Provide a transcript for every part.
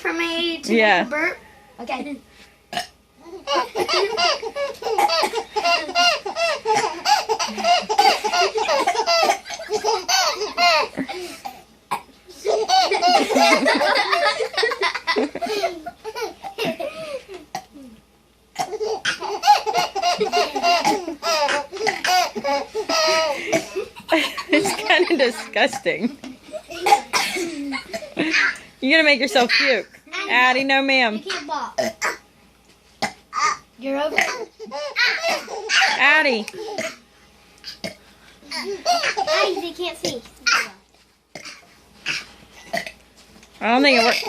for me to Yeah. make a burp? Okay. It's kind of disgusting. You're gonna make yourself puke. Addie, no ma'am. You can't walk. You're over. Addie. Addie, they can't see. I don't think it works.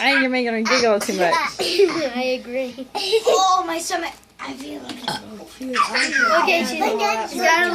I think you're making her giggle too much. I agree. Oh, my stomach. I feel like it's okay, she's got a